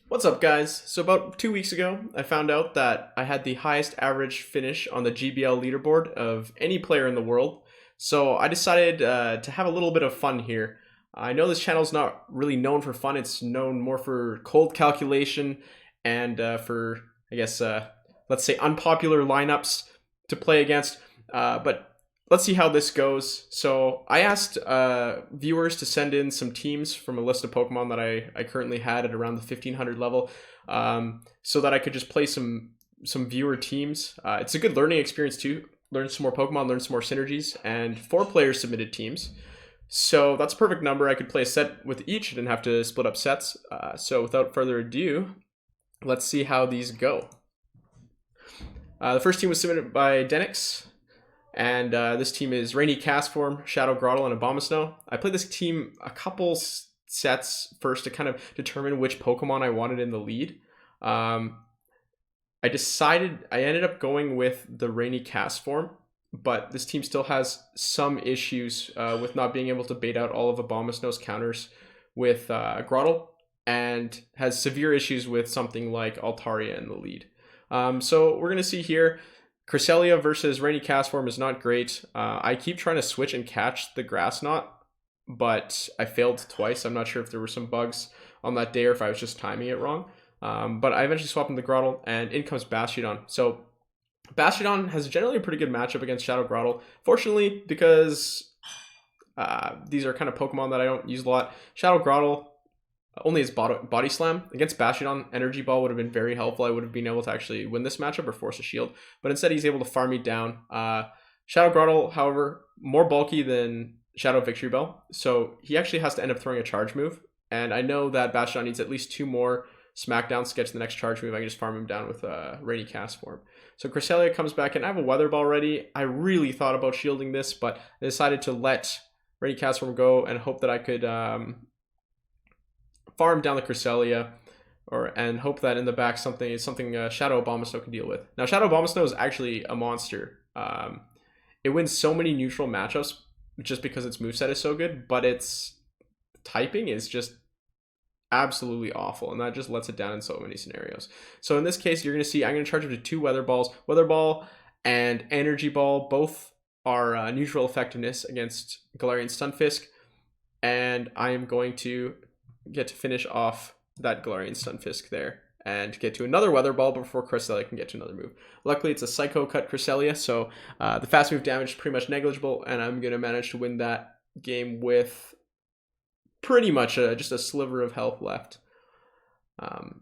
What's up, guys? So about 2 weeks ago, I found out that I had the highest average finish on the GBL leaderboard of any player in the world. So I decided to have a little bit of fun here. I know this channel is not really known for fun. It's known more for cold calculation and for, I guess, let's say unpopular lineups to play against. But let's see how this goes. So I asked viewers to send in some teams from a list of Pokemon that I currently had at around the 1500 level, so that I could just play some viewer teams. It's a good learning experience too. Learn some more Pokemon, learn some more synergies, and 4 players submitted teams. So that's a perfect number. I could play a set with each. I didn't have to split up sets. So without further ado, let's see how these go. The first team was submitted by Denix. And this team is Rainy Castform, Shadow Grottle, and Abomasnow. I played this team a couple sets first to kind of determine which Pokemon I wanted in the lead. I ended up going with the Rainy Castform, but this team still has some issues with not being able to bait out all of Abomasnow's counters with Grottle, and has severe issues with something like Altaria in the lead. So we're going to see here. Cresselia versus Rainy Castform is not great. I keep trying to switch and catch the Grass Knot, but I failed twice. I'm not sure if there were some bugs on that day or if I was just timing it wrong. But I eventually swapped in the Grottle, and in comes Bastiodon. So Bastiodon has generally a pretty good matchup against Shadow Grottle. Fortunately, because these are kind of Pokemon that I don't use a lot, Shadow Grottle only his body slam. Against Bastiodon, Energy Ball would have been very helpful. I would have been able to actually win this matchup or force a shield, but instead he's able to farm me down. Shadow Grottle, however, more bulky than Shadow Victory Bell, so he actually has to end up throwing a charge move, and I know that Bastiodon needs at least 2 more smackdowns to get to the next charge move. I can just farm him down with Rainy Castform. So Cresselia comes back, and I have a Weather Ball ready. I really thought about shielding this, but I decided to let Rainy Castform go and hope that I could farm down the Cresselia, and hope that in the back something Shadow Abomasnow can deal with. Now Shadow Abomasnow is actually a monster. It wins so many neutral matchups just because its moveset is so good, but its typing is just absolutely awful, and that just lets it down in so many scenarios. So in this case, you're going to see I'm going to charge up to 2 Weather Balls. Weather Ball and Energy Ball both are neutral effectiveness against Galarian Stunfisk, and I am going to get to finish off that Galarian Stunfisk there and get to another Weather Ball before Cresselia can get to another move. Luckily, it's a Psycho Cut Cresselia, so the fast move damage is pretty much negligible, and I'm going to manage to win that game with pretty much just a sliver of health left. But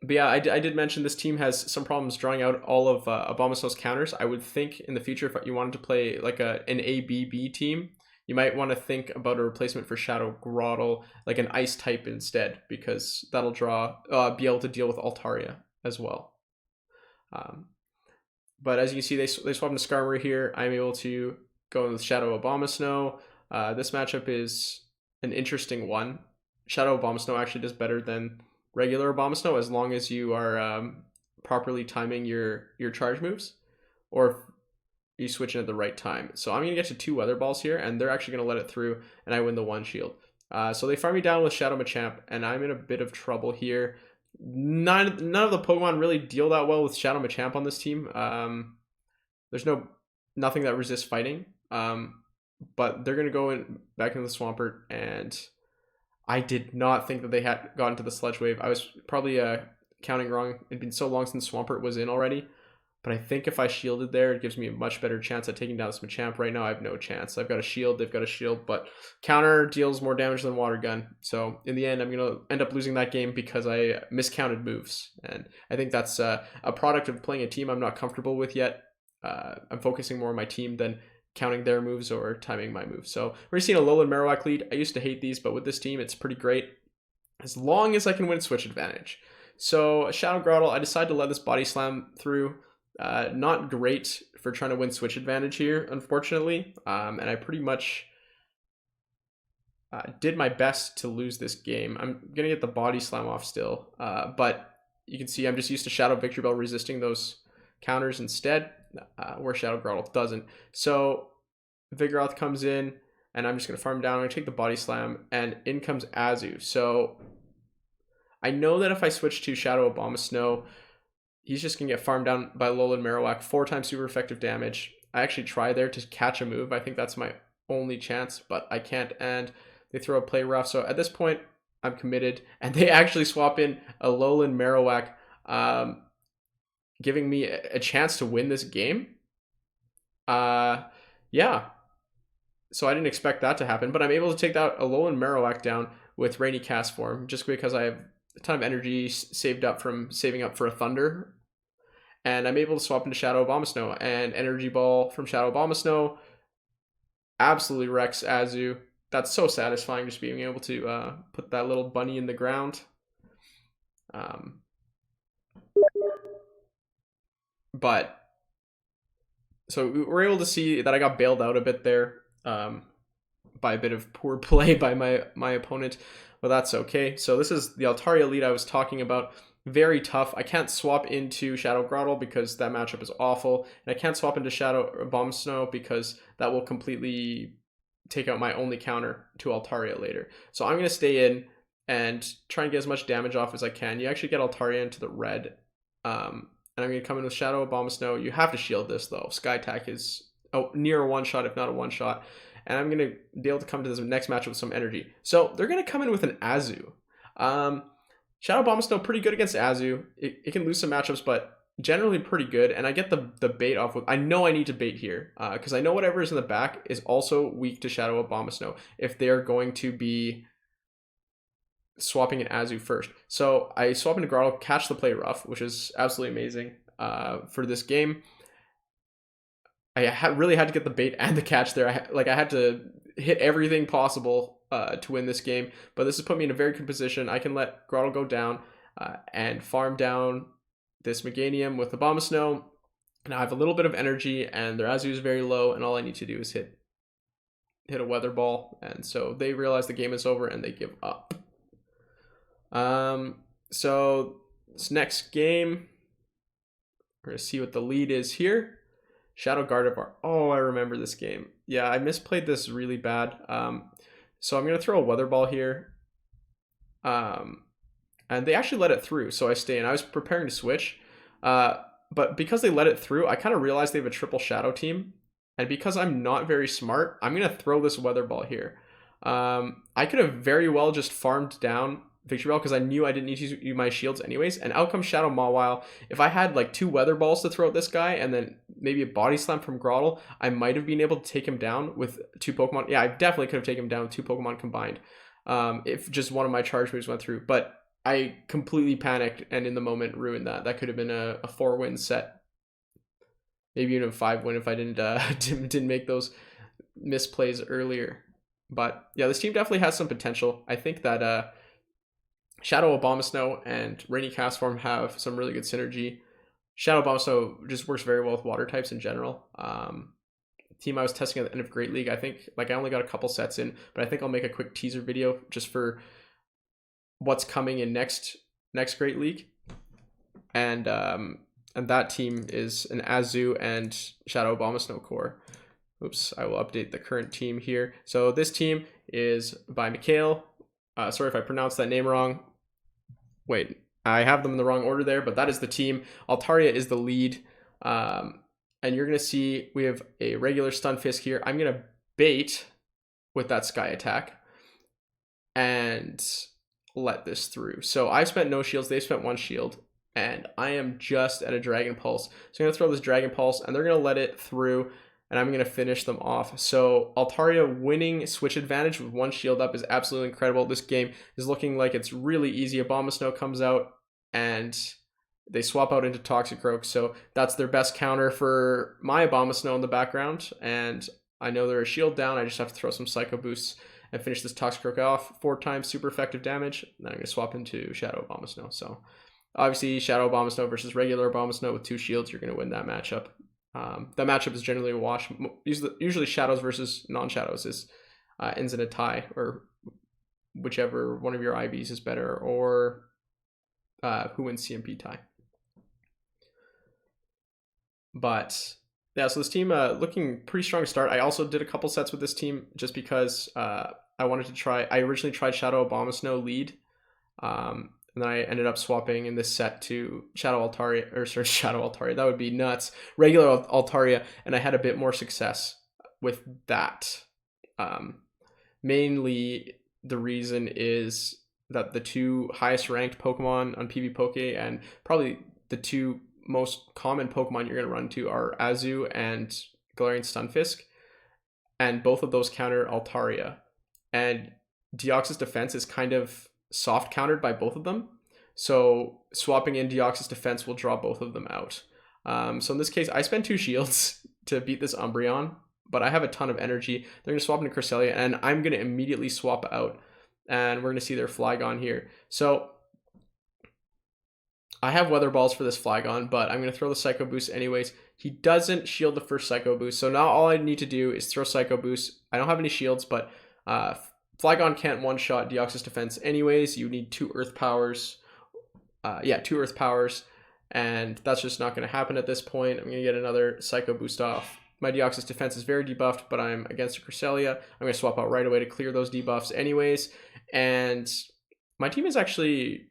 yeah, I did mention this team has some problems drawing out all of Abomasnow's counters. I would think in the future, if you wanted to play like an ABB team, you might want to think about a replacement for Shadow Grottle, like an Ice type instead, because that'll be able to deal with Altaria as well. But as you can see, they swap into Skarmory here. I'm able to go with Shadow Abomasnow. This matchup is an interesting one. Shadow Abomasnow actually does better than regular Abomasnow as long as you are properly timing your charge moves, or you switch in at the right time. So I'm going to get to 2 Weather Balls here, and they're actually going to let it through, and I win the 1 shield. So they farm me down with Shadow Machamp, and I'm in a bit of trouble here. None of the Pokemon really deal that well with Shadow Machamp on this team. There's nothing that resists fighting, but they're going to go back into the Swampert, and I did not think that they had gotten to the Sludge Wave. I was probably counting wrong. It'd been so long since Swampert was in already. But I think if I shielded there, it gives me a much better chance at taking down this Machamp. Right now, I have no chance. I've got a shield, they've got a shield, but counter deals more damage than Water Gun. So in the end, I'm going to end up losing that game because I miscounted moves. And I think that's a product of playing a team I'm not comfortable with yet. I'm focusing more on my team than counting their moves or timing my moves. So we're seeing a Alolan Marowak lead. I used to hate these, but with this team, it's pretty great as long as I can win switch advantage. So Shadow Grottle, I decided to let this Body Slam through. Not great for trying to win switch advantage here, unfortunately, and I pretty much did my best to lose this game. I'm gonna get the Body Slam off still, but you can see I'm just used to Shadow Victory Bell resisting those counters instead, where Shadow Grottle doesn't. So Vigoroth comes in, and I'm just gonna farm down. I'm gonna take the Body Slam, and in comes Azu. So I know that if I switch to Shadow Abomasnow, he's just going to get farmed down by Alolan Marowak, 4 times super effective damage. I actually try there to catch a move. I think that's my only chance, but I can't, and they throw a play rough. So at this point, I'm committed, and they actually swap in Alolan Marowak, giving me a chance to win this game. Yeah. So I didn't expect that to happen, but I'm able to take that Alolan Marowak down with Rainy Castform, just because I have a ton of energy saved up from saving up for a Thunder. And I'm able to swap into Shadow Abomasnow, and Energy Ball from Shadow Abomasnow absolutely wrecks Azu. That's so satisfying, just being able to put that little bunny in the ground. But so we're able to see that I got bailed out a bit there by a bit of poor play by my opponent, but that's okay. So this is the Altaria lead I was talking about. Very tough. I can't swap into S-Grotle because that matchup is awful, and I can't swap into Shadow Abomasnow because that will completely take out my only counter to Altaria later. So I'm going to stay in and try and get as much damage off as I can. You actually get Altaria into the red, and I'm going to come in with Shadow Abomasnow. You have to shield this though. Sky Attack is near a one-shot, if not a one-shot. And I'm going to be able to come to this next matchup with some energy. So they're going to come in with an Azu. Shadow Abomasnow pretty good against Azu. It can lose some matchups, but generally pretty good. And I get the bait off with... I know I need to bait here, because I know whatever is in the back is also weak to Shadow Abomasnow if they're going to be swapping an Azu first. So I swap into Grotle, catch the play rough, which is absolutely amazing for this game. I really had to get the bait and the catch there. I had to hit everything possible to win this game, but this has put me in a very good position. I can let Grotle go down and farm down this Meganium with Abomasnow, and I have a little bit of energy, and their Azu is very low, and all I need to do is hit a Weather Ball, and so they realize the game is over and they give up. So this next game, we're gonna see what the lead is here. Shadow Gardevoir. Oh, I remember this game. Yeah, I misplayed this really bad. So I'm going to throw a Weather Ball here. And they actually let it through, so I stay in. I was preparing to switch. But because they let it through, I kind of realized they have a triple Shadow team. And because I'm not very smart, I'm going to throw this Weather Ball here. I could have very well just farmed down Victreebel because I knew I didn't need to use my shields anyways, and out comes Shadow Mawile. If I had like 2 Weather Balls to throw at this guy and then maybe a Body Slam from Grotle, I might have been able to take him down with 2 Pokemon. Yeah, I definitely could have taken him down with 2 Pokemon combined if just one of my charge moves went through, but I completely panicked and in the moment ruined that. That could have been a 4-win set, maybe even a 5-win if I didn't make those misplays earlier. But yeah, this team definitely has some potential. I think that Shadow Abomasnow and Rainy Castform have some really good synergy. Shadow Abomasnow just works very well with water types in general. Team I was testing at the end of Great League, I think I only got a couple sets in, but I think I'll make a quick teaser video just for what's coming in next Great League. And that team is an Azu and Shadow Abomasnow core. Oops, I will update the current team here. So this team is by Mikhail. Sorry if I pronounced that name wrong. Wait, I have them in the wrong order there, but that is the team. Altaria is the lead. And you're going to see we have a regular Stunfisk here. I'm going to bait with that Sky Attack and let this through. So I spent no shields. They spent 1 shield. And I am just at a Dragon Pulse. So I'm going to throw this Dragon Pulse, and they're going to let it through, and I'm going to finish them off. So Altaria winning switch advantage with 1 shield up is absolutely incredible. This game is looking like it's really easy. Abomasnow comes out, and they swap out into Toxicroak. So that's their best counter for my Abomasnow in the background. And I know they're a shield down. I just have to throw some Psycho Boosts and finish this Toxicroak off. 4 times super effective damage. And then I'm going to swap into Shadow Abomasnow. So obviously Shadow Abomasnow versus regular Abomasnow with 2 shields, you're going to win that matchup. That matchup is generally a wash. Usually shadows versus non-shadows ends in a tie, or whichever one of your IVs is better, or who wins CMP tie. But yeah, so this team looking pretty strong to start. I also did a couple sets with this team just because I wanted to try. I originally tried Shadow Abomasnow lead, And then I ended up swapping in this set to Shadow Altaria, or sorry, Shadow Altaria. That would be nuts. Regular Altaria, and I had a bit more success with that. Mainly the reason is that the two highest ranked Pokemon on PvPoke, and probably the two most common Pokemon you're going to run into, are Azu and Galarian Stunfisk. And both of those counter Altaria. And Deoxys defense is kind of soft countered by both of them. So swapping in Deoxys defense will draw both of them out. So in this case, I spent 2 shields to beat this Umbreon, but I have a ton of energy. They're going to swap into Cresselia, and I'm going to immediately swap out. And we're going to see their Flygon here. So I have Weather Balls for this Flygon, but I'm going to throw the Psycho Boost anyways. He doesn't shield the first Psycho Boost, so now all I need to do is throw Psycho Boost. I don't have any shields, but Flygon can't one-shot Deoxys defense anyways. You need 2 Earth Powers. 2 Earth Powers, and that's just not going to happen at this point. I'm going to get another Psycho Boost off. My Deoxys defense is very debuffed, but I'm against a Cresselia. I'm going to swap out right away to clear those debuffs anyways, and my team is actually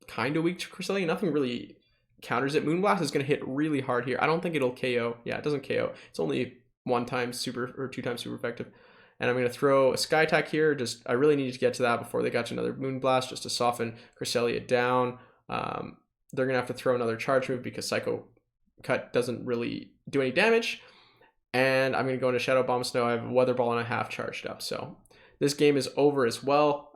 kind of weak to Cresselia. Nothing really counters it. Moonblast is going to hit really hard here. I don't think it'll KO. Yeah, it doesn't KO. It's only 1 time super, or 2 times super effective. And I'm going to throw a Sky Attack here. I really need to get to that before they got to another Moonblast, just to soften Cresselia down. They're going to have to throw another charge move because Psycho Cut doesn't really do any damage. And I'm going to go into Shadow Abomasnow. I have a Weather Ball and a half charged up. So this game is over as well.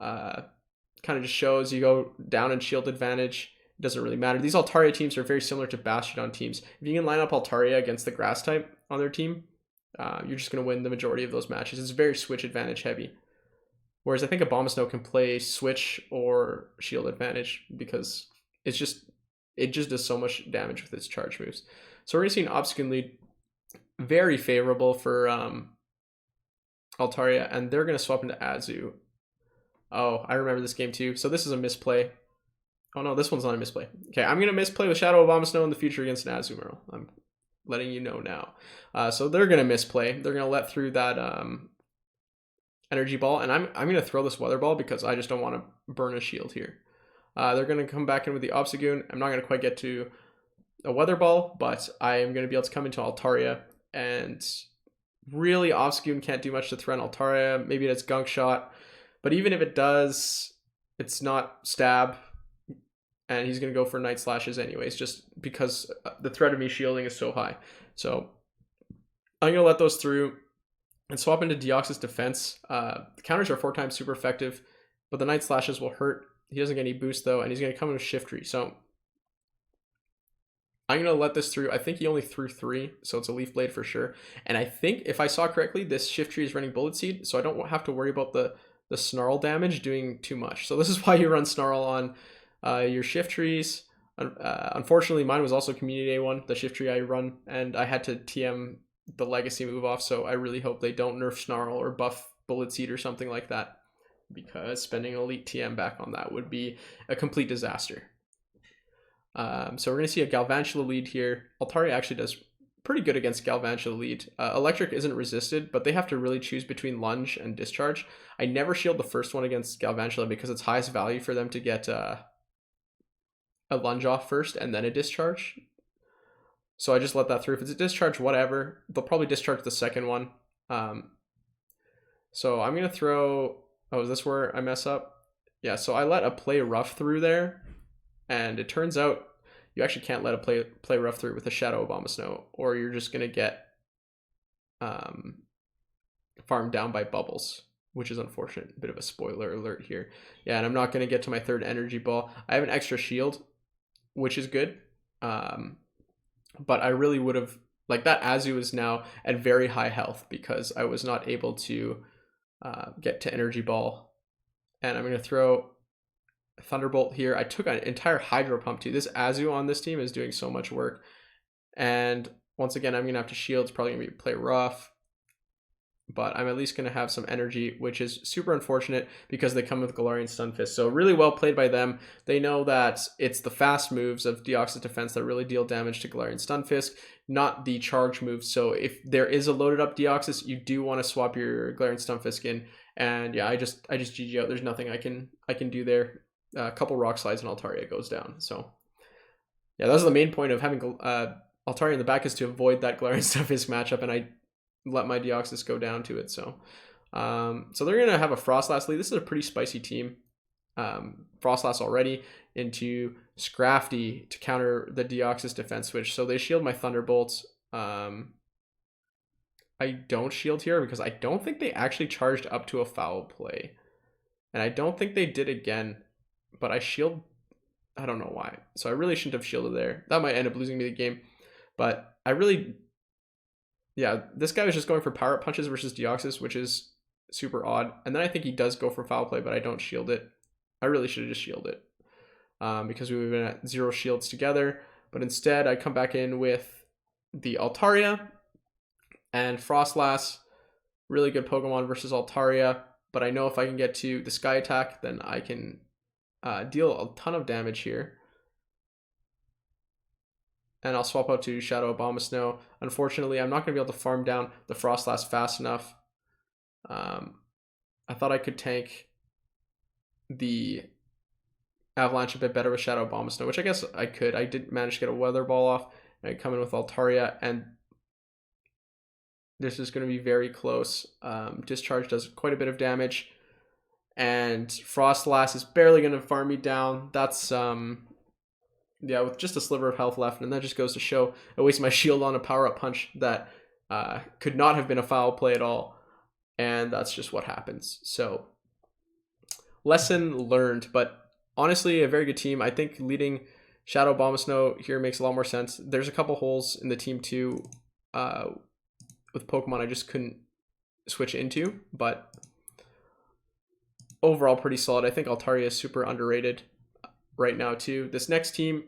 Kind of just shows you go down in shield advantage. It doesn't really matter. These Altaria teams are very similar to Bastiodon teams. If you can line up Altaria against the Grass type on their team, you're just going to win the majority of those matches. It's very switch advantage heavy. Whereas I think Abomasnow can play switch or shield advantage because it just does so much damage with its charge moves. So we're going to see an Obstagoon lead. Very favorable for Altaria, and they're going to swap into Azu. Oh, I remember this game too. So this is a misplay. Oh no, this one's not a misplay. Okay, I'm going to misplay with Shadow Abomasnow in the future against an Azumarill. I'm letting you know now. So they're going to misplay. They're going to let through that energy ball, and I'm going to throw this Weather Ball because I just don't want to burn a shield here. They're going to come back in with the Obstagoon. I'm not going to quite get to a Weather Ball, but I am going to be able to come into Altaria, and really Obstagoon can't do much to threaten Altaria. Maybe it's Gunk Shot, but even if it does, it's not Stab, and he's going to go for Night Slashes anyways, just because the threat of me shielding is so high. So I'm going to let those through and swap into Deoxys defense. The counters are 4 times super effective, but the Night Slashes will hurt. He doesn't get any boost though, and he's going to come in with Shiftry. So I'm going to let this through. I think he only threw 3, so it's a Leaf Blade for sure. And I think if I saw correctly, this Shiftry is running Bullet Seed, so I don't have to worry about the Snarl damage doing too much. So this is why you run Snarl on your Shiftrys. Unfortunately, mine was also Community A1, the Shiftry I run, and I had to TM the Legacy move off, so I really hope they don't nerf Snarl or buff Bullet Seed or something like that, because spending an Elite TM back on that would be a complete disaster. So we're going to see a Galvantula lead here. Altaria actually does pretty good against Galvantula lead. Electric isn't resisted, but they have to really choose between Lunge and Discharge. I never shield the first one against Galvantula because it's highest value for them to get a Lunge off first and then a Discharge. So I just let that through. If it's a Discharge, whatever. They'll probably discharge the second one. So I'm going to throw... Oh, is this where I mess up? Yeah, so I let a Play Rough through there. And it turns out you actually can't let a play rough through with a Shadow Abomasnow, or you're just going to get farmed down by Bubbles, which is unfortunate. A bit of a spoiler alert here. Yeah, and I'm not going to get to my 3rd energy ball. I have an extra shield, which is good. But I really would have... Like, that Azu is now at very high health because I was not able to get to energy ball. And I'm going to throw... Thunderbolt here. I took an entire Hydro Pump too. This Azu on this team is doing so much work. And once again, I'm going to have to shield. It's probably going to be play rough. But I'm at least going to have some energy, which is super unfortunate because they come with Galarian Stunfisk. So really well played by them. They know that it's the fast moves of Deoxys defense that really deal damage to Galarian Stunfisk, not the charge moves. So if there is a loaded up Deoxys, you do want to swap your Galarian Stunfisk in And yeah, I just GG out. There's nothing I can do there. A couple rock slides and Altaria goes down. So yeah, that's the main point of having Altaria in the back, is to avoid that Galarian Stunfisk matchup, and I let my Deoxys go down to it. So so they're gonna have a Frostlass lead. This is a pretty spicy team. Frostlass already into Scrafty to counter the Deoxys defense switch. So they shield my Thunderbolts. I don't shield here because I don't think they actually charged up to a foul play. And I don't think they did again, but I shield, I don't know why. So I really shouldn't have shielded there. That might end up losing me the game, but I really, yeah, this guy was just going for power up punches versus Deoxys, which is super odd. And then I think he does go for foul play, but I don't shield it. I really should have just shielded it because we would have been at 0 shields together. But instead, I come back in with the Altaria and Frostlass. Really good Pokemon versus Altaria. But I know if I can get to the Sky Attack, then I can deal a ton of damage here. And I'll swap out to Shadow Abomasnow. Unfortunately, I'm not going to be able to farm down the Frostlass fast enough. I thought I could tank the Avalanche a bit better with Shadow Abomasnow, which I guess I could. I did manage to get a Weather Ball off. And I come in with Altaria, and this is going to be very close. Discharge does quite a bit of damage, and Frostlass is barely going to farm me down. That's yeah, with just a sliver of health left, and that just goes to show I wasted my shield on a power-up punch that could not have been a foul play at all, and that's just what happens. So lesson learned, but honestly, a very good team. I think leading Shadow Abomasnow here makes a lot more sense. There's a couple holes in the team too with Pokemon I just couldn't switch into, but overall pretty solid. I think Altaria is super underrated right now too. This next team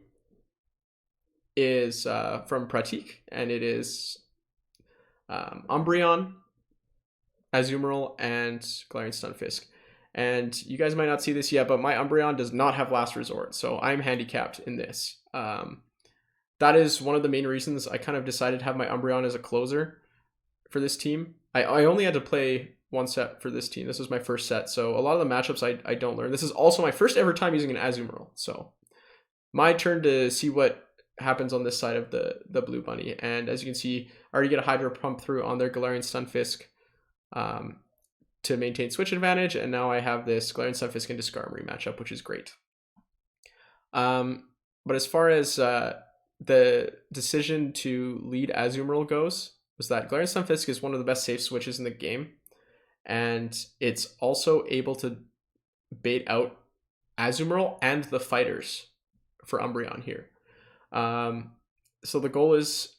is from Pratik, and it is Umbreon, Azumarill, and Galarian Stunfisk. And you guys might not see this yet, but my Umbreon does not have Last Resort, so I'm handicapped in this. That is one of the main reasons I kind of decided to have my Umbreon as a closer for this team. I only had to play one set for this team. This was my first set, so a lot of the matchups I don't learn. This is also my first ever time using an Azumarill, so my turn to see what happens on this side of the Blue Bunny. And as you can see, I already get a Hydro Pump through on their Galarian Stunfisk to maintain switch advantage, and now I have this Galarian Stunfisk into Skarmory matchup, which is great. But as far as the decision to lead Azumarill goes, was that Galarian Stunfisk is one of the best safe switches in the game, and it's also able to bait out Azumarill and the fighters for Umbreon here. So the goal is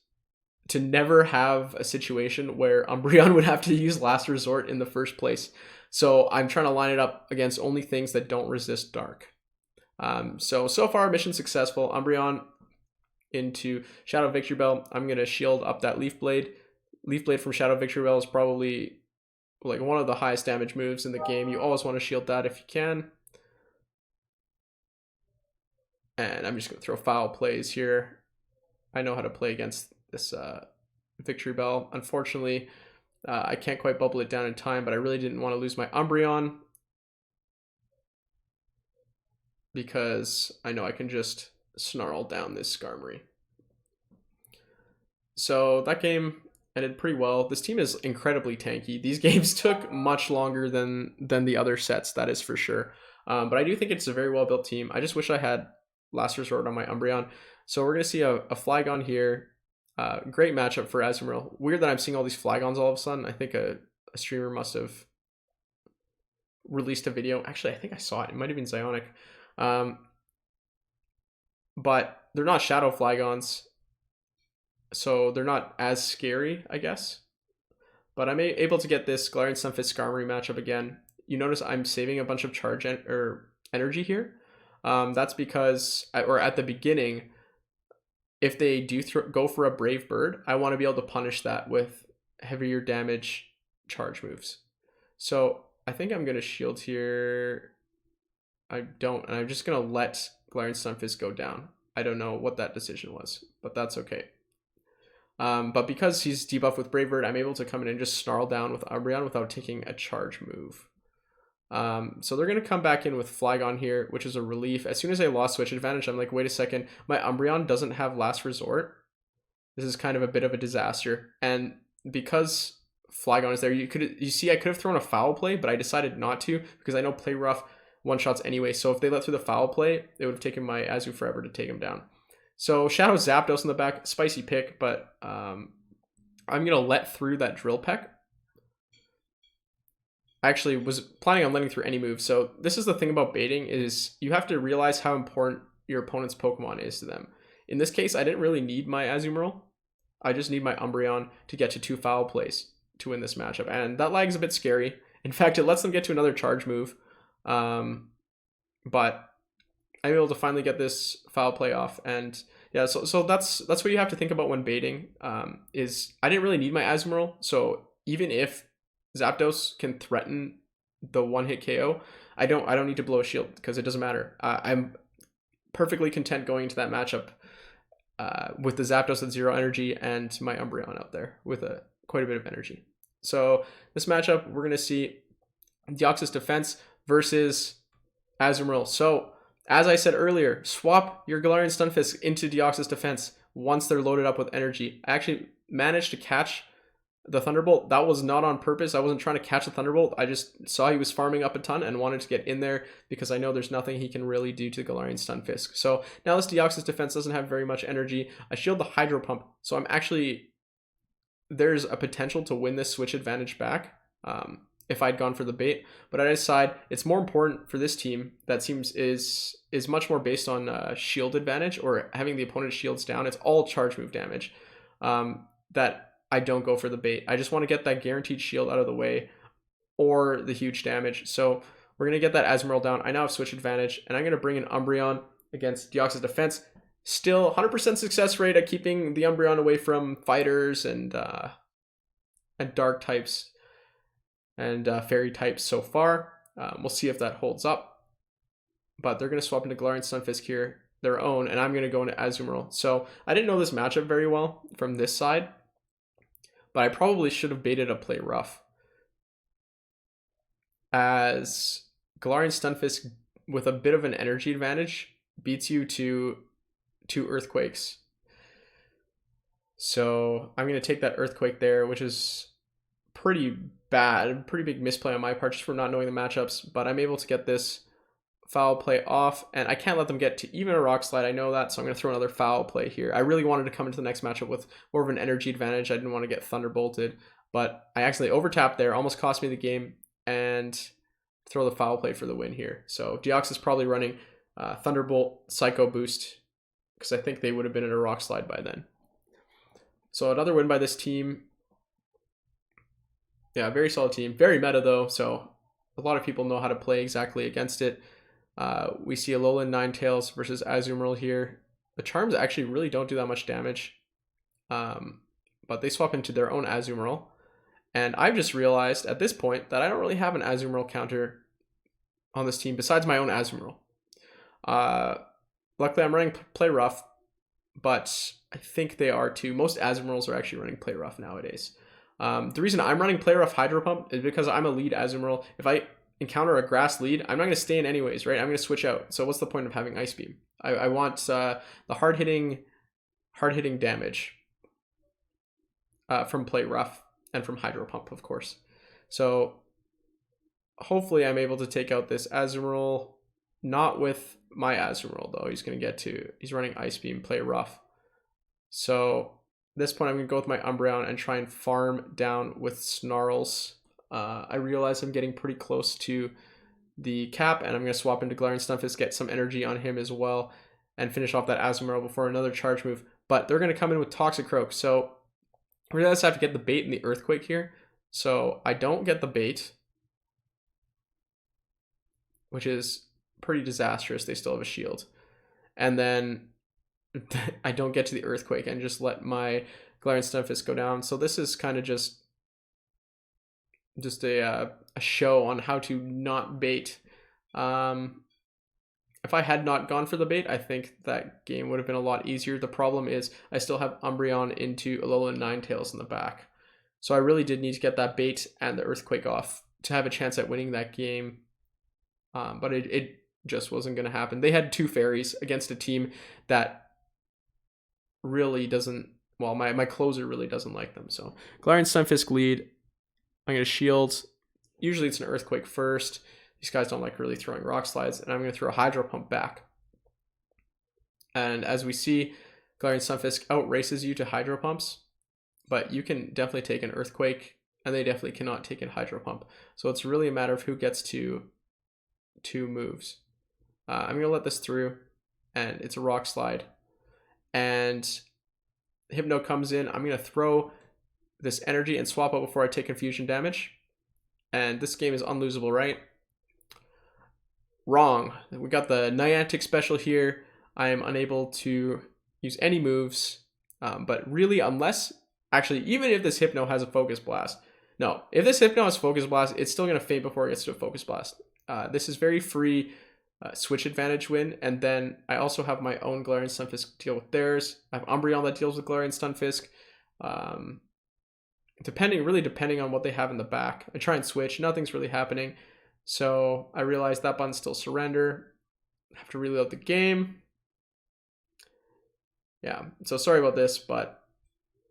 to never have a situation where Umbreon would have to use Last Resort in the first place. So I'm trying to line it up against only things that don't resist Dark. So far, mission successful. Umbreon into Shadow Victreebel. I'm going to shield up that Leaf Blade. Leaf Blade from Shadow Victreebel is probably like one of the highest damage moves in the game. You always want to shield that if you can. And I'm just going to throw foul plays here. I know how to play against this Victreebel. Unfortunately, I can't quite bubble it down in time, but I really didn't want to lose my Umbreon because I know I can just snarl down this Skarmory. So that game ended pretty well. This team is incredibly tanky. These games took much longer than the other sets, that is for sure. But I do think it's a very well-built team. I just wish I had Last Resort on my Umbreon. So we're going to see a Flygon here. Great matchup for Azumarill. Weird that I'm seeing all these Flygons all of a sudden. I think a streamer must have released a video. Actually, I think I saw it. It might have been Zionic. But they're not Shadow Flygons, so they're not as scary, I guess. But I'm able to get this Galarian Stunfisk Skarmory matchup again. You notice I'm saving a bunch of charge energy here. That's because, or at the beginning, if they do go for a Brave Bird, I want to be able to punish that with heavier damage charge moves. So I think I'm going to shield here. I don't, and I'm just going to let Galarian Stunfisk go down. I don't know what that decision was, but that's okay. But because he's debuffed with Brave Bird, I'm able to come in and just snarl down with Umbreon without taking a charge move. So they're going to come back in with Flygon here, which is a relief. As soon as I lost switch advantage, I'm like, wait a second, my Umbreon doesn't have last resort. This is kind of a bit of a disaster. And because Flygon is there, you see I could have thrown a foul play, but I decided not to because I know Play Rough one-shots anyway. So if they let through the foul play, it would have taken my Azu forever to take him down. So Shadow Zapdos in the back, spicy pick, but I'm going to let through that Drill Peck. I actually was planning on letting through any move. So this is the thing about baiting is you have to realize how important your opponent's Pokemon is to them. In this case, I didn't really need my Azumarill. I just need my Umbreon to get to 2 foul plays to win this matchup. And that lag is a bit scary. In fact, it lets them get to another charge move. But I'm able to finally get this foul play off. And yeah, so that's what you have to think about when baiting. Is I didn't really need my Azumarill. So even if Zapdos can threaten the one-hit KO, I don't need to blow a shield because it doesn't matter. I'm perfectly content going into that matchup with the Zapdos at 0 energy and my Umbreon out there with quite a bit of energy. So this matchup, we're going to see Deoxys defense versus Azumarill. So as I said earlier, swap your Galarian Stunfisk into Deoxys defense once they're loaded up with energy. I actually managed to catch the Thunderbolt. That was not on purpose. I wasn't trying to catch the Thunderbolt. I just saw he was farming up a ton and wanted to get in there because I know there's nothing he can really do to Galarian Stunfisk. So now this Deoxys defense doesn't have very much energy. I shield the Hydro Pump. So I'm actually, there's a potential to win this switch advantage back if I'd gone for the bait. But I decide it's more important for this team that seems is much more based on shield advantage or having the opponent's shields down. It's all charge move damage that I don't go for the bait. I just want to get that guaranteed shield out of the way or the huge damage. So we're going to get that Azumarill down. I now have switch advantage, and I'm going to bring in Umbreon against Deoxys defense. Still 100% success rate at keeping the Umbreon away from fighters and dark types and fairy types so far. We'll see if that holds up. But they're going to swap into Galarian Stunfisk here, their own, and I'm going to go into Azumarill. So I didn't know this matchup very well from this side, but I probably should have baited a Play Rough, as Galarian Stunfisk with a bit of an energy advantage beats you to 2 Earthquakes. So I'm going to take that Earthquake there, which is pretty bad, pretty big misplay on my part just for not knowing the matchups, but I'm able to get this foul play off, and I can't let them get to even a Rock Slide. I know that, so I'm going to throw another foul play here. I really wanted to come into the next matchup with more of an energy advantage. I didn't want to get Thunderbolted, but I accidentally overtapped there, almost cost me the game, and throw the foul play for the win here. So Deoxys probably running Thunderbolt, Psycho Boost, because I think they would have been in a Rock Slide by then. So another win by this team. Yeah, very solid team. Very meta though, so a lot of people know how to play exactly against it. We see Alolan Ninetales versus Azumarill here. The Charms actually really don't do that much damage, but they swap into their own Azumarill. And I've just realized at this point that I don't really have an Azumarill counter on this team besides my own Azumarill. Luckily, I'm running Play Rough, but I think they are too. Most Azumarills are actually running Play Rough nowadays. The reason I'm running Play Rough Hydro Pump is because I'm a lead Azumarill. If I encounter a grass lead, I'm not going to stay in anyways, right? I'm going to switch out. So what's the point of having Ice Beam? I want the hard-hitting damage from Play Rough and from Hydro Pump, of course. So hopefully I'm able to take out this Azumarill, not with my Azumarill though. He's running Ice Beam, Play Rough. So at this point I'm going to go with my Umbreon and try and farm down with Snarls. I realize I'm getting pretty close to the cap, and I'm going to swap into Galarian Stunfisk, get some energy on him as well, and finish off that Azumarill before another charge move. But they're going to come in with Toxicroak, so we just have to get the bait and the Earthquake here. So I don't get the bait, which is pretty disastrous. They still have a shield. And then I don't get to the Earthquake and just let my Galarian Stunfisk go down. So this is kind of just a show on how to not bait. If I had not gone for the bait, I think that game would have been a lot easier. The problem is I still have Umbreon into Alolan Ninetales in the back. So I really did need to get that bait and the Earthquake off to have a chance at winning that game. but it just wasn't going to happen. They had 2 fairies against a team that really doesn't, well, my closer really doesn't like them. So Galarian Stunfisk lead. I'm going to shield. Usually it's an Earthquake first. These guys don't like really throwing Rock Slides, and I'm going to throw a Hydro Pump back. And as we see, Galarian Stunfisk outraces you to Hydro Pumps, but you can definitely take an Earthquake, and they definitely cannot take a Hydro Pump. So it's really a matter of who gets to 2 moves. I'm going to let this through, and it's a Rock Slide. And Hypno comes in. I'm going to throw this energy and swap out before I take confusion damage. And this game is unlosable, right? Wrong. We got the Niantic special here. I am unable to use any moves. But really, unless... Actually, even if this Hypno has a Focus Blast... No, if this Hypno has Focus Blast, it's still going to faint before it gets to a Focus Blast. This is very free switch advantage win. And then I also have my own Galarian Stunfisk deal with theirs. I have Umbreon that deals with Galarian Stunfisk. Depending on what they have in the back. I try and switch. Nothing's really happening. So I realize that button's still surrender. I have to reload the game. Yeah, so sorry about this, but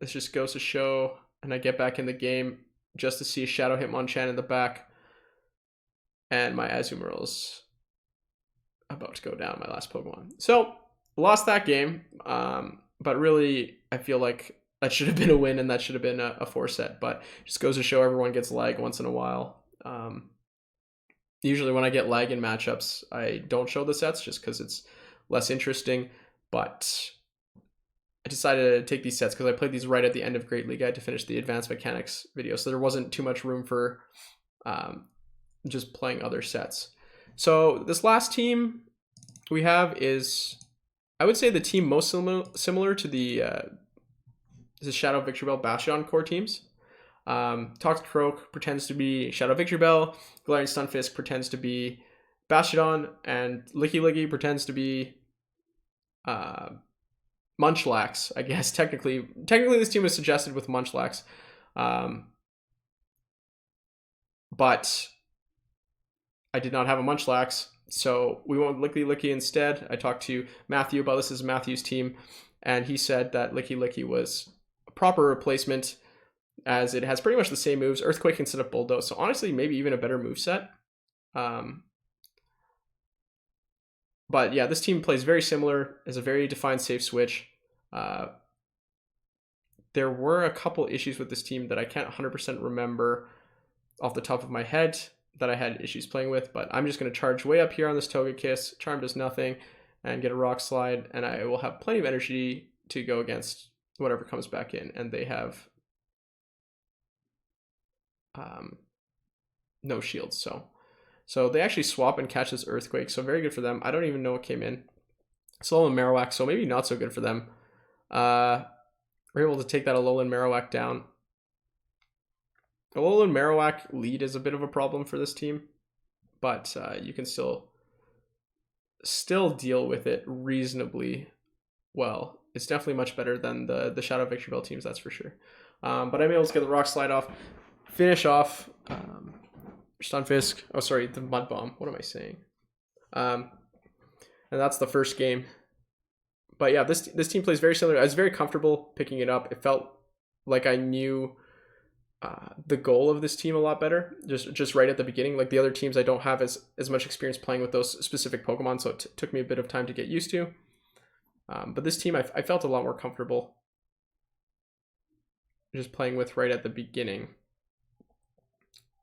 this just goes to show. And I get back in the game just to see a Shadow Hitmonchan in the back. And my Azumarill's about to go down, my last Pokemon. So, lost that game. But really, I feel like that should have been a win, and that should have been a 4-set. But just goes to show everyone gets lag once in a while. Usually when I get lag in matchups, I don't show the sets just because it's less interesting. But I decided to take these sets because I played these right at the end of Great League. I had to finish the Advanced Mechanics video, so there wasn't too much room for just playing other sets. So this last team we have is, I would say, the team most similar to the Shadow Victreebel Bastion core teams. Toxicroak pretends to be Shadow Victreebel, Galarian Stunfisk pretends to be Bastion, and Lickilicky pretends to be Munchlax, I guess. Technically this team was suggested with Munchlax. But I did not have a Munchlax, so we went with Lickilicky instead. I talked to Matthew about this. Is Matthew's team, and he said that Lickilicky was a proper replacement as it has pretty much the same moves, Earthquake instead of Bulldoze. So honestly, maybe even a better moveset. But yeah, this team plays very similar, as a very defined safe switch. There were a couple issues with this team that I can't 100% remember off the top of my head that I had issues playing with, but I'm just going to charge way up here on this Togekiss. Charm does nothing, and get a Rock Slide, and I will have plenty of energy to go against whatever comes back in, and they have no shields, so they actually swap and catch this Earthquake, so very good for them. I don't even know what came in. Alolan Marowak, so maybe not so good for them. We're able to take that Alolan Marowak down. Alolan Marowak lead is a bit of a problem for this team, but you can still deal with it reasonably well. It's definitely much better than the Shadow Victreebel teams, that's for sure. But I'm able to get the Rock Slide off, finish off Stunfisk. Oh, sorry, the Mud Bomb. What am I saying? And that's the first game. But yeah, this team plays very similar. I was very comfortable picking it up. It felt like I knew the goal of this team a lot better, just right at the beginning. Like the other teams, I don't have as much experience playing with those specific Pokemon, so it took me a bit of time to get used to. But this team, I felt a lot more comfortable just playing with right at the beginning.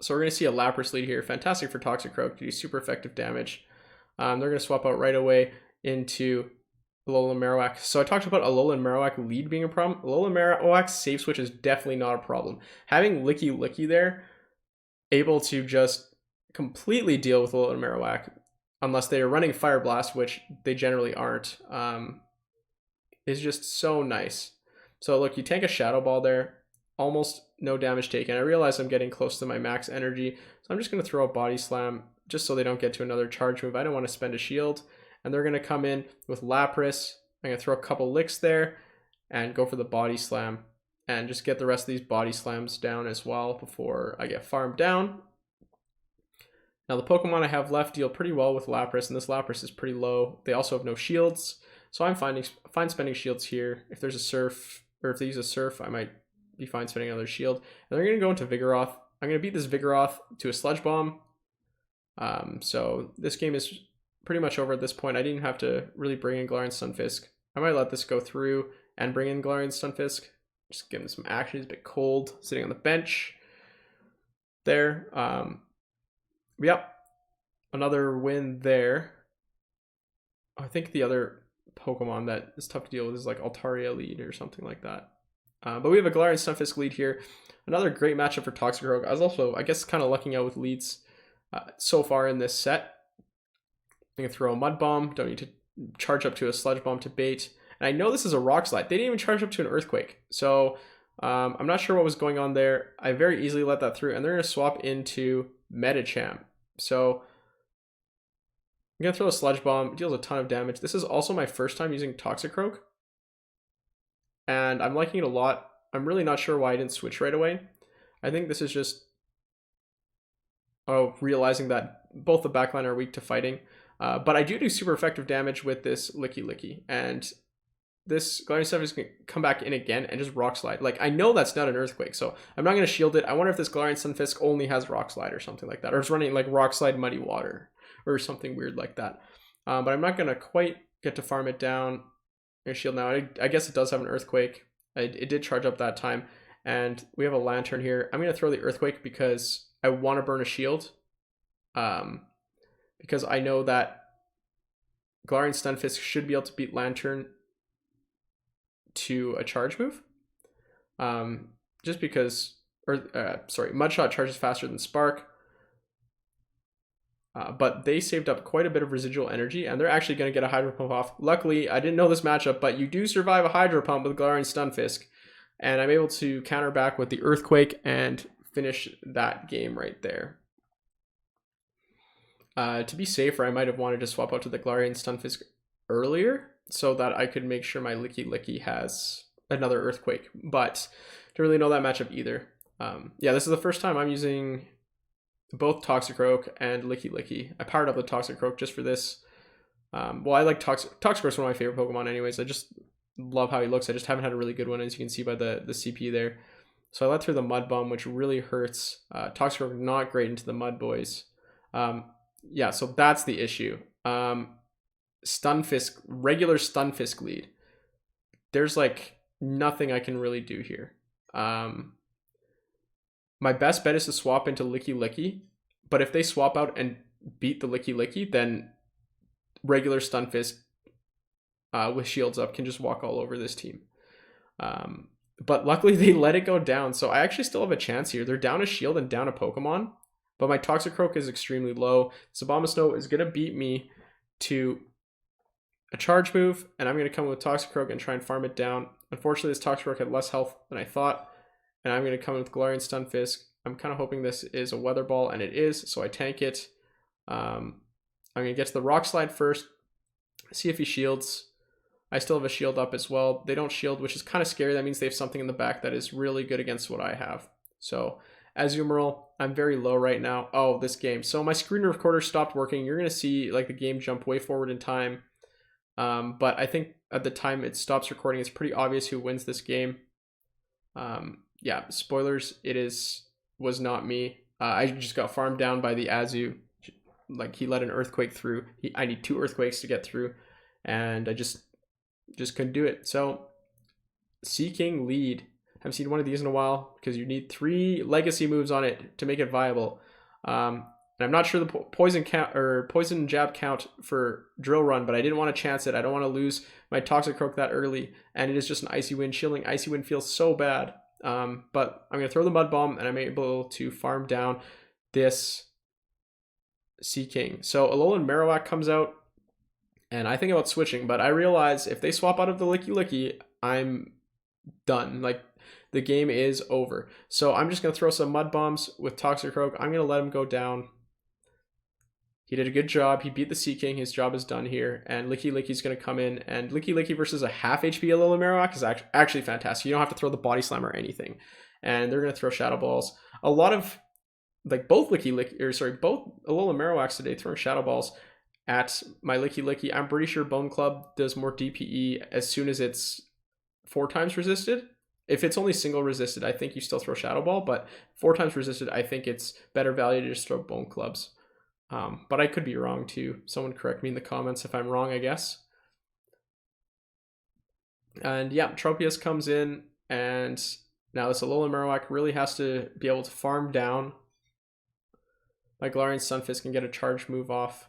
So we're going to see a Lapras lead here. Fantastic for Toxicroak to do super effective damage. They're going to swap out right away into Alolan Marowak. So I talked about Alolan Marowak lead being a problem. Alolan Marowak's safe switch is definitely not a problem. Having Lickilicky there, able to just completely deal with Alolan Marowak, unless they are running Fire Blast, which they generally aren't, is just so nice. So look, you tank a Shadow Ball there, almost no damage taken. I realize I'm getting close to my max energy, so I'm just going to throw a Body Slam just so they don't get to another charge move. I don't want to spend a shield. And they're going to come in with Lapras. I'm going to throw a couple licks there and go for the Body Slam and just get the rest of these Body Slams down as well before I get farmed down. Now the Pokemon I have left deal pretty well with Lapras, and this Lapras is pretty low. They also have no shields, so I'm fine spending shields here. If there's a Surf, or if they use a Surf, I might be fine spending another shield. And they're going to go into Vigoroth. I'm going to beat this Vigoroth to a Sludge Bomb. So this game is pretty much over at this point. I didn't have to really bring in Galarian Stunfisk. I might let this go through and bring in Galarian Stunfisk. Just give him some action. He's a bit cold, sitting on the bench there. Yep, another win there. I think the other Pokemon that is tough to deal with is like Altaria lead or something like that. But we have a Galarian Stunfisk lead here. Another great matchup for Toxicroak. I was also, I guess, kind of lucking out with leads so far in this set. I can throw a Mud Bomb. Don't need to charge up to a Sludge Bomb to bait. And I know this is a Rock Slide. They didn't even charge up to an Earthquake. So I'm not sure what was going on there. I very easily let that through. And they're going to swap into Medicham. So I'm going to throw a Sludge Bomb. It deals a ton of damage. This is also my first time using Toxicroak. And I'm liking it a lot. I'm really not sure why I didn't switch right away. I think this is just realizing that both the backline are weak to fighting. But I do super effective damage with this Lickilicky. And this Galarian Stunfisk is going to come back in again and just Rock Slide. Like, I know that's not an Earthquake, so I'm not going to shield it. I wonder if this Galarian Stunfisk only has Rock Slide or something like that. Or it's running like Rock Slide Muddy Water or something weird like that. But I'm not going to quite get to farm it down. Shield now. I guess it does have an Earthquake. It did charge up that time. And we have a Lantern here. I'm going to throw the Earthquake because I want to burn a shield. Because I know that Galarian Stunfisk should be able to beat Lantern to a charge move. Just because, Mudshot charges faster than Spark. But they saved up quite a bit of residual energy, and they're actually going to get a Hydro Pump off. Luckily, I didn't know this matchup, but you do survive a Hydro Pump with Galarian Stunfisk, and I'm able to counter back with the Earthquake and finish that game right there. To be safer, I might have wanted to swap out to the Galarian Stunfisk earlier so that I could make sure my Lickilicky has another Earthquake, but don't really know that matchup either. Yeah, this is the first time I'm using both Toxicroak and Lickilicky. I powered up the Toxicroak just for this. Well, I like Toxicroak's one of my favorite Pokemon anyways. I just love how he looks. I just haven't had a really good one, as you can see by the CP there. So I let through the Mud Bomb, which really hurts. Toxicroak not great into the Mud Boys. Yeah, so that's the issue. Stunfisk, regular Stunfisk lead. There's like nothing I can really do here. My best bet is to swap into Lickilicky, but if they swap out and beat the Lickilicky, then regular Stunfisk with shields up can just walk all over this team. But luckily they let it go down, so I actually still have a chance here. They're down a shield and down a Pokemon, but my Toxicroak is extremely low. S-Abomasnow is going to beat me to a charge move, and I'm going to come with Toxicroak and try and farm it down. Unfortunately, this Toxicroak had less health than I thought. And I'm going to come in with Galarian Stunfisk. I'm kind of hoping this is a Weather Ball, and it is, so I tank it. I'm going to get to the Rock Slide first, see if he shields. I still have a shield up as well. They don't shield, which is kind of scary. That means they have something in the back that is really good against what I have. So, Azumarill, I'm very low right now. Oh, this game. So my screen recorder stopped working. You're going to see like the game jump way forward in time. But I think at the time it stops recording, it's pretty obvious who wins this game. Yeah, spoilers, was not me. I just got farmed down by the Azu. Like, he let an Earthquake through. I need 2 Earthquakes to get through, and I just couldn't do it. So, Seaking lead. Haven't seen one of these in a while, because you need 3 legacy moves on it to make it viable. And I'm not sure the poison count or poison jab count for Drill Run, but I didn't want to chance it. I don't want to lose my Toxicroak that early, and it is just an Icy Wind. Shielding Icy Wind feels so bad. But I'm going to throw the Mud Bomb, and I'm able to farm down this Seaking. So Alolan Marowak comes out, and I think about switching, but I realize if they swap out of the Lickilicky, I'm done. Like, the game is over. So I'm just going to throw some Mud Bombs with Toxicroak. I'm going to let him go down. He did a good job. He beat the Seaking. His job is done here. And Lickilicky's going to come in. And Lickilicky versus a half HP Alolan Marowak is actually fantastic. You don't have to throw the Body Slam or anything. And they're going to throw Shadow Balls. A lot of like both both Alola Marowaks today throwing Shadow Balls at my Lickilicky. I'm pretty sure Bone Club does more DPE as soon as it's 4 times resisted. If it's only single resisted, I think you still throw Shadow Ball, but 4 times resisted, I think it's better value to just throw Bone Clubs. But I could be wrong too. Someone correct me in the comments if I'm wrong, I guess. And yeah, Tropius comes in, and now this Alolan Marowak really has to be able to farm down my Galarian Stunfisk and get a charge move off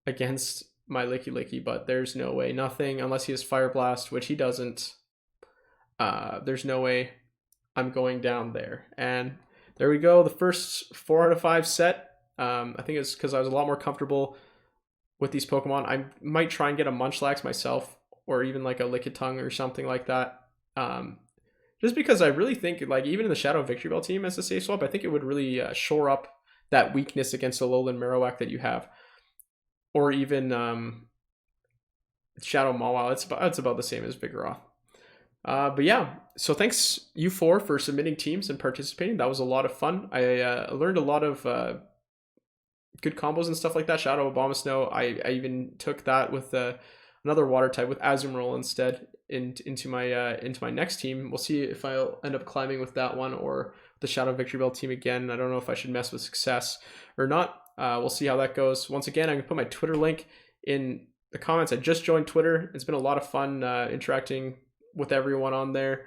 against my Lickilicky, but there's no way. Nothing, unless he has Fire Blast, which he doesn't. There's no way I'm going down there. And there we go, the first 4 out of 5 set. I think it's because I was a lot more comfortable with these Pokemon. I might try and get a Munchlax myself, or even like a Lickitung or something like that. Just because I really think, like, even in the Shadow Victory Bell team as a safe swap, I think it would really shore up that weakness against a Alolan Marowak that you have. Or even Shadow Mawile. It's about the same as Vigoroth. But yeah, so thanks you 4 for submitting teams and participating. That was a lot of fun. I learned a lot of good combos and stuff like that. Shadow Abomasnow, I even took that with another water type with Azumarill instead into my next team. We'll see if I'll end up climbing with that one or the Shadow Victory Bell team again. I don't know if I should mess with success or not. We'll see how that goes. Once again, I'm gonna put my Twitter link in the comments. I just joined Twitter. It's been a lot of fun interacting with everyone on there.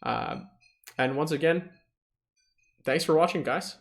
And once again, thanks for watching, guys.